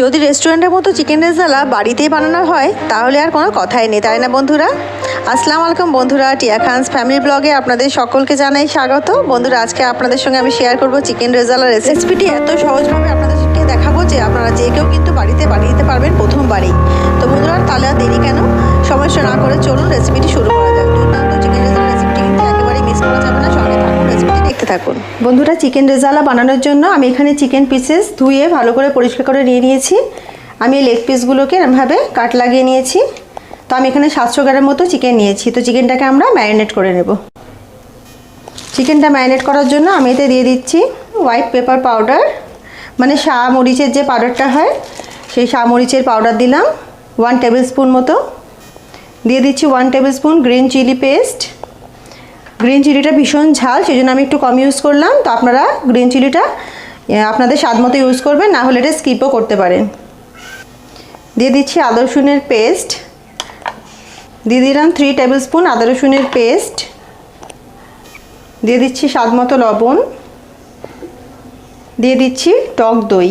যদি রেস্টুরেন্টের মতো চিকেন রেজালা বাড়িতেই বানানো হয় তাহলে আর কোনো কথাই নেই, তাই না বন্ধুরা? আসসালামু আলাইকুম বন্ধুরা, টিয়া খানস ফ্যামিলি ব্লগে আপনাদের সকলকে জানাই স্বাগত। বন্ধুরা, আজকে আপনাদের সঙ্গে আমি শেয়ার করব চিকেন রেজালা রেসিপিটি। এত সহজভাবে আপনাদেরকে দেখাবো যে আপনারা যে কেউ কিন্তু বাড়িতে বানিয়ে দিতে পারবেন প্রথমবারই। তো বন্ধুরা, তাহলে আর দেরি কেন, সমস্যা না করে চলুন রেসিপিটি শুরু করা যাক। দুর্দান্ত চিকেন রেজালা রেসিপিটি কিন্তু একেবারেই মিস করা যাবে না, সঙ্গে থাকুন, রেসিপিটি দেখতে থাকুন। বন্ধুরা, চিকেন রেজালা বানানোর জন্য আমি এখানে চিকেন পিসেস ধুয়ে ভালো করে পরিষ্কার করে নিয়ে নিয়েছি। আমি এই লেগ পিসগুলোকে এরমভাবে কাট লাগিয়ে নিয়েছি। তো আমি এখানে 700 গ্রাম মতো চিকেন নিয়েছি। তো চিকেনটাকে আমরা ম্যারিনেট করে নেব। চিকেনটা ম্যারিনেট করার জন্য আমি এতে দিয়ে দিচ্ছি হোয়াইট পেপার পাউডার, মানে মরিচের যে পাউডারটা হয় সেই মরিচের পাউডার দিলাম 1 টেবিল স্পুন মতো। দিয়ে দিচ্ছি 1 tablespoon green chilli paste. Green চিলিটা ভীষণ ঝাল, সেই জন্য আমি একটু কম ইউজ করলাম। তো আপনারা গ্রিন চিলিটা আপনাদের স্বাদ মতো ইউজ করবেন, না হলে এটা স্কিপও করতে পারেন। দিয়ে দিচ্ছি আদা রসুনের পেস্ট, দিয়ে দিলাম 3 টেবিল স্পুন আদা রসুনের পেস্ট। দিয়ে দিচ্ছি স্বাদ মতো লবণ, দিয়ে দিচ্ছি টক দই।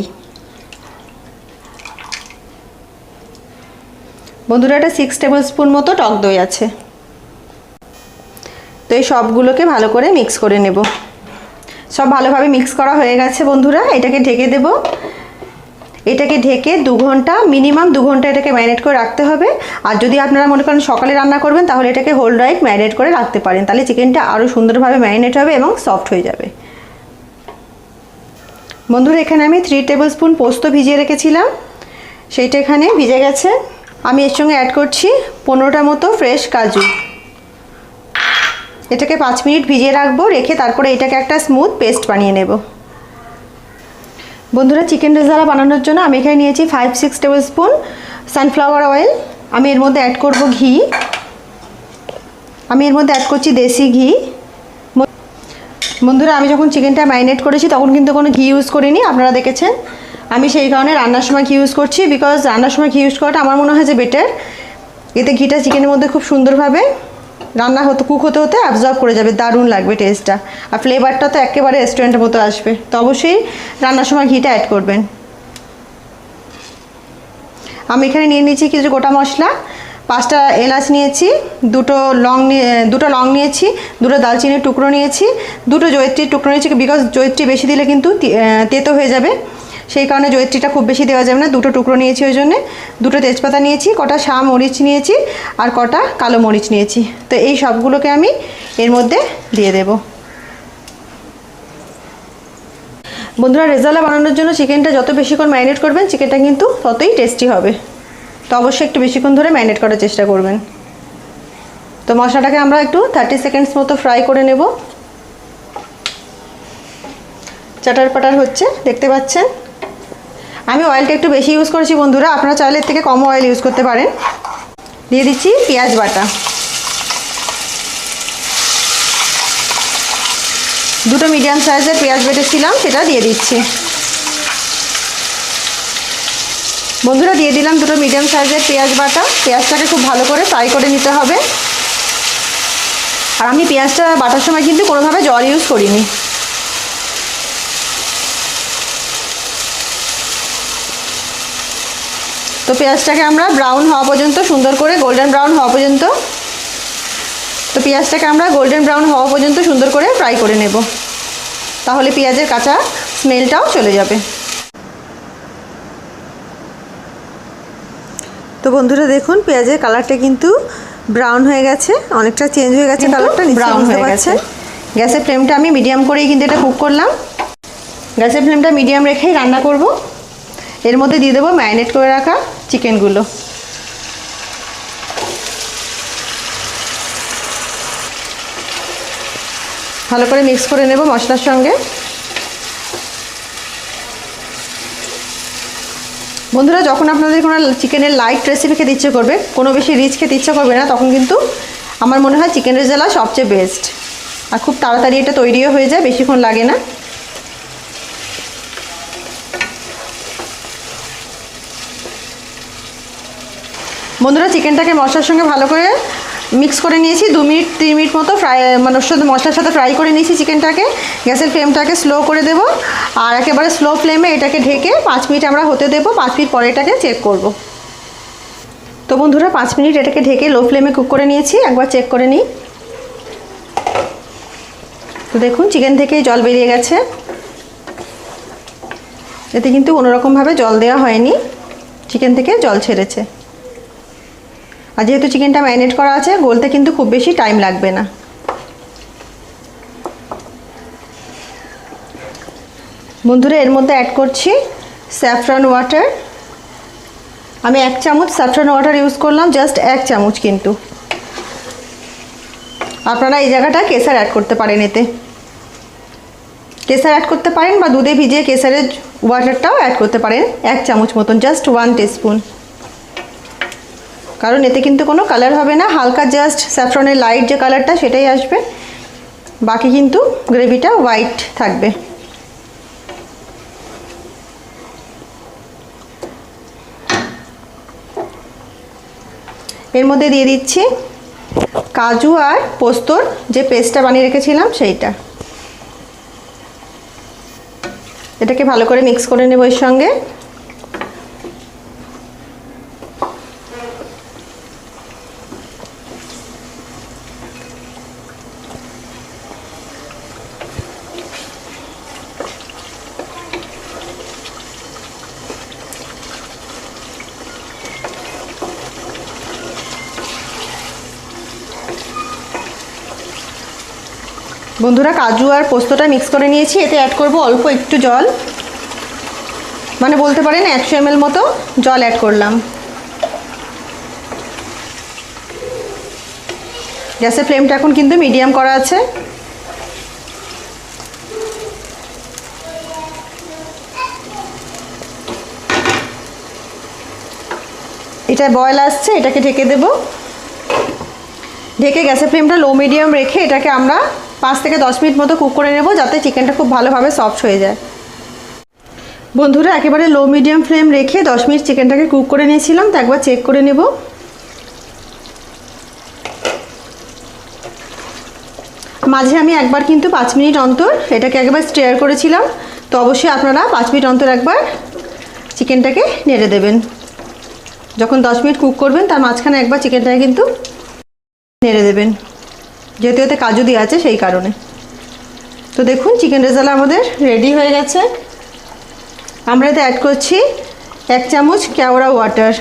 বন্ধুরা, এটা 6 টেবিল স্পুন মতো টক দই আছে। তো এই সবগুলোকে ভালো করে মিক্স করে নেব। সব ভালোভাবে মিক্স করা হয়ে গেছে বন্ধুরা, এটাকে ঢেকে দেব। এটাকে ঢেকে 2 ঘন্টা, মিনিমাম 2 ঘন্টা এটাকে ম্যারিনেট করে রাখতে হবে। আর যদি আপনারা মনে করেন সকালে রান্না করবেন তাহলে এটাকে হোল নাইট ম্যারিনেট করে রাখতে পারেন, তাহলে চিকেনটা আরও সুন্দরভাবে ম্যারিনেট হবে এবং সফট হয়ে যাবে। বন্ধুরা, এখানে আমি 3 টেবিল স্পুন পোস্ত ভিজিয়ে রেখেছিলাম, সেইটা এখানে ভিজে গেছে। আমি এর সঙ্গে অ্যাড করছি 15টা মতো ফ্রেশ কাজু। এটাকে 5 মিনিট ভিজিয়ে রাখবো, রেখে তারপরে এটাকে একটা স্মুথ পেস্ট বানিয়ে নেব। বন্ধুরা, চিকেন রেজালা বানানোর জন্য আমি এখানে নিয়েছি 5-6 টেবিল স্পুন সানফ্লাওয়ার অয়েল। আমি এর মধ্যে অ্যাড করব ঘি। আমি এর মধ্যে অ্যাড করছি দেশি ঘি। বন্ধুরা, আমি যখন চিকেনটা ম্যারিনেট করেছি তখন কিন্তু কোনো ঘি ইউজ করিনি, আপনারা দেখেছেন। আমি সেই কারণে রান্নার সময় ঘি ইউজ করছি, বিকজ রান্নার সময় ঘি ইউজ করাটা আমার মনে হয় যে বেটার। এতে ঘিটা চিকেনের মধ্যে খুব সুন্দরভাবে কুক হতে হতে অ্যাবজর্ব করে যাবে, দারুণ লাগবে টেস্টটা। আর ফ্লেভারটা তো একেবারে রেস্টুরেন্টের মতো আসবে। তো অবশ্যই রান্নার সময় ঘিটা অ্যাড করবেন। আমি এখানে নিয়ে নিয়েছি কিছু গোটা মশলা, 5টা এলাচ নিয়েছি, দুটো লং নিয়েছি, 2টো দালচিনির টুকরো নিয়েছি, 2টো জয়িত্রীর টুকরো নিয়েছি, বিকজ জয়িত্রী বেশি দিলে কিন্তু তেতো হয়ে যাবে, সেই কারণে জয়িত্রীটা খুব বেশি দেওয়া যাবে না। 2টো টুকরো নিয়েছি, ওই জন্যে 2টো তেজপাতা নিয়েছি, কটা মরিচ নিয়েছি, আর কটা কালো মরিচ নিয়েছি। তো এই সবগুলোকে আমি এর মধ্যে দিয়ে দেব। বন্ধুরা, রেজালা বানানোর জন্য চিকেনটা যত বেশিক্ষণ ম্যারিনেট করবেন চিকেনটা কিন্তু ততই টেস্টি হবে। তো অবশ্যই একটু বেশিক্ষণ ধরে ম্যারিনেট করার চেষ্টা করবেন। তো মশলাটাকে আমরা একটু 30 সেকেন্ডস মতো ফ্রাই করে নেব। চাটার পাটার হচ্ছে, দেখতে পাচ্ছেন। আমি অয়েলটা একটু বেশি ইউজ করেছি বন্ধুরা, আপনারা চাইলে এর থেকে কম অয়েল ইউজ করতে পারেন। দিয়ে দিচ্ছি পেঁয়াজ বাটা, 2টো মিডিয়াম সাইজের পেঁয়াজ বেটেছিলাম, সেটা দিয়ে দিচ্ছি। বন্ধুরা, দিয়ে দিলাম 2টো মিডিয়াম সাইজের পেঁয়াজ বাটা। পেঁয়াজটাকে খুব ভালো করে ফ্রাই করে নিতে হবে। আর আমি পেঁয়াজটা বাটার সময় কিন্তু কোনোভাবে জল ইউজ করিনি। তো পেঁয়াজটাকে আমরা ব্রাউন হওয়া পর্যন্ত, সুন্দর করে গোল্ডেন ব্রাউন হওয়া পর্যন্ত, তো পেঁয়াজটাকে আমরা গোল্ডেন ব্রাউন হওয়া পর্যন্ত সুন্দর করে ফ্রাই করে নেব, তাহলে পেঁয়াজের কাঁচা স্মেলটাও চলে যাবে। তো বন্ধুরা, দেখুন পেঁয়াজের কালারটা কিন্তু ব্রাউন হয়ে গেছে, অনেকটা চেঞ্জ হয়ে গেছে, কালারটা ব্রাউন হয়ে গেছে। গ্যাসের ফ্লেমটা আমি মিডিয়াম করেই কিন্তু এটা কুক করলাম। গ্যাসের ফ্লেমটা মিডিয়াম রেখেই রান্না করব। এর মধ্যে দিয়ে দেবো ম্যারিনেট করে রাখা চিকেনগুলো। ভালো করে মিক্স করে নেব মশলার সঙ্গে। বন্ধুরা, যখন আপনাদের কোনো চিকেনের লাইট রেসিপি খেতে ইচ্ছে করবে, কোনো বেশি রিচ খেতে ইচ্ছে করবে না, তখন কিন্তু আমার মনে হয় চিকেন রেজালা সবচেয়ে বেস্ট। আর খুব তাড়াতাড়ি এটা তৈরিও হয়ে যায়, বেশিক্ষণ লাগে না। বন্ধুরা, চিকেনটাকে মশলার সঙ্গে ভালো করে মিক্স করে নিয়েছি 2 মিনিট 3 মিনিট মতো ফ্রাই, মানে ওর সাথে মশলার সাথে ফ্রাই করে নিয়েছি চিকেনটাকে। গ্যাসের ফ্লেমটাকে স্লো করে দেব, আর একেবারে স্লো ফ্লেমে এটাকে ঢেকে 5 মিনিট আমরা হতে দেবো। 5 মিনিট পরে এটাকে চেক করব। তো বন্ধুরা 5 মিনিট এটাকে ঢেকে লো ফ্লেমে কুক করে নিয়েছি, একবার চেক করে নিই। তো দেখুন চিকেন থেকেই জল বেরিয়ে গেছে, এতে কিন্তু কোনোরকমভাবে জল দেওয়া হয়নি, চিকেন থেকে জল ছেড়েছে। আর যেহেতু চিকেনটা ম্যারিনেট করা আছে, গলতে কিন্তু খুব বেশি টাইম লাগবে না। বন্ধুরা এর মধ্যে অ্যাড করছি স্যাফরন ওয়াটার। আমি 1 চামচ স্যাফরন ওয়াটার ইউজ করলাম, জাস্ট 1 চামচ। কিন্তু আপনারা এই জায়গাটা কেসার অ্যাড করতে পারেন, এতে কেসার অ্যাড করতে পারেন বা দুধে ভিজিয়ে কেসারের ওয়াটারটাও অ্যাড করতে পারেন 1 চামচ মতন, জাস্ট 1 টিস্পুন। কারণ এতে কিন্তু কোনো কালার হবে না, হালকা জাস্ট স্যাফরনের লাইট যে কালারটা সেটাই আসবে, বাকি কিন্তু গ্রেভিটা হোয়াইট থাকবে। এর মধ্যে দিয়ে দিচ্ছি কাজু আর পোস্তর যে পেস্টটা বানিয়ে রেখেছিলাম সেইটা। এটাকে ভালো করে মিক্স করে নেব এর সঙ্গে। বন্ধুরা কাজু আর পোস্তটা মিক্স করে নিয়েছি, এতে অ্যাড করব অল্প একটু জল, মানে বলতে পারেন 100 ml মতো জল অ্যাড করলাম। গ্যাসের ফ্লেমটা এখন কিন্তু মিডিয়াম করা আছে। এটা বয়েল আসছে, এটাকে ঢেকে দেব। ঢেকে গ্যাসের ফ্লেমটা লো মিডিয়াম রেখে এটাকে আমরা 5 থেকে 10 মিনিট মতো কুক করে নেব, যাতে চিকেনটা খুব ভালোভাবে সফট হয়ে যায়। বন্ধুরা একেবারে লো মিডিয়াম ফ্লেম রেখে 10 মিনিট চিকেনটাকে কুক করে নিয়েছিলাম, তো একবার চেক করে নেব। মাঝে আমি একবার কিন্তু 5 মিনিট অন্তর এটাকে একবার স্টিয়ার করেছিলাম, তো অবশ্যই আপনারা 5 মিনিট অন্তর একবার চিকেনটাকে নেড়ে দেবেন। যখন 10 মিনিট কুক করবেন তার মাঝখানে একবার চিকেনটাকে কিন্তু নেড়ে দেবেন, যেহেতু এতে কাজু দিয়ে আছে সেই কারণে। তো দেখুন চিকেন রেজালা আমাদের রেডি হয়ে গেছে। আমরা এতে অ্যাড করছি 1 চামচ কেওড়া ওয়াটার।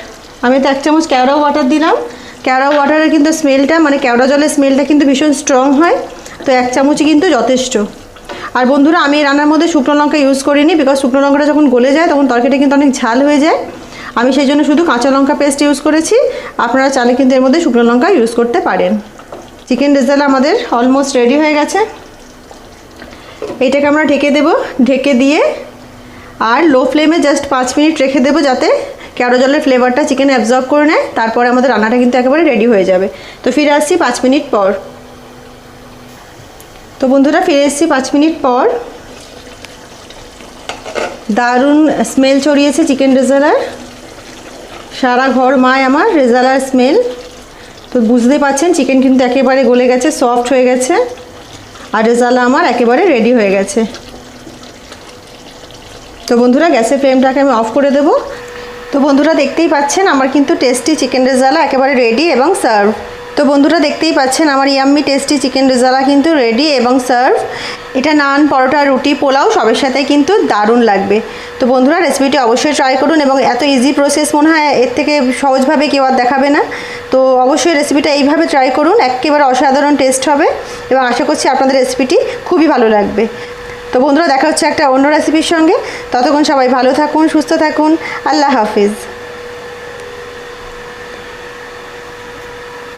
আমি এতে 1 চামচ কেওড়া ওয়াটার দিলাম। কেওড়া ওয়াটারের কিন্তু স্মেলটা, মানে কেওড়া জলের স্মেলটা কিন্তু ভীষণ স্ট্রং হয়, তো 1 চামচই কিন্তু যথেষ্ট। আর বন্ধুরা আমি এই রান্নার মধ্যে শুকনো লঙ্কা ইউজ করিনি, বিকজ শুকনো লঙ্কাটা যখন গলে যায় তখন তরকারিটা কিন্তু অনেক ঝাল হয়ে যায়। আমি সেই জন্য শুধু কাঁচা লঙ্কা পেস্ট ইউজ করেছি। আপনারা চাইলে কিন্তু এর মধ্যে শুকনো লঙ্কা ইউজ করতে পারেন। চিকেন রেজালা আমাদের অলমোস্ট রেডি হয়ে গেছে। এইটাকে আমরা ঢেকে দেব, ঢেকে দিয়ে আর লো ফ্লেমে জাস্ট 5 মিনিট রেখে দেবো, যাতে কেওড়া জলের ফ্লেভারটা চিকেনে অ্যাবজর্ব করে নেয়। তারপরে আমাদের রান্নাটা কিন্তু একেবারে রেডি হয়ে যাবে। তো ফিরে আসছি 5 মিনিট পর। তো বন্ধুরা ফিরে এসেছি 5 মিনিট পর। দারুণ স্মেল ছড়িয়েছে চিকেন রেজালার, সারা ঘর মায় আমার রেজালার স্মেল। তো বুঝতেই পারছেন চিকেন কিন্তু একেবারে গলে গেছে, সফট হয়ে গেছে, আর রেজালা আমার একেবারে রেডি হয়ে গেছে। তো বন্ধুরা গ্যাসের ফ্লেমটাকে আমি অফ করে দেব। তো বন্ধুরা দেখতেই পাচ্ছেন আমার কিন্তু টেস্টি চিকেন রেজালা একেবারে রেডি এবং সার্ভ। তো বন্ধুরা দেখতেই পাচ্ছেন আমার ইয়াম্মি টেস্টি চিকেন রেজালা কিন্তু রেডি এবং সার্ভ। এটা নান, পরোটা, রুটি, পোলাও সবের সাথে কিন্তু দারুণ লাগবে। তো বন্ধুরা রেসিপিটি অবশ্যই ট্রাই করুন, এবং এত ইজি প্রসেস মনে হয় এর থেকে সহজভাবে কেউ আর দেখাবে না। তো অবশ্যই রেসিপিটা এইভাবে ট্রাই করুন, একেবারে অসাধারণ টেস্ট হবে, এবং আশা করছি আপনাদের রেসিপিটি খুবই ভালো লাগবে। তো বন্ধুরা দেখা হচ্ছে একটা অন্য রেসিপির সঙ্গে। ততক্ষণ সবাই ভালো থাকুন, সুস্থ থাকুন। আল্লাহ হাফিজ।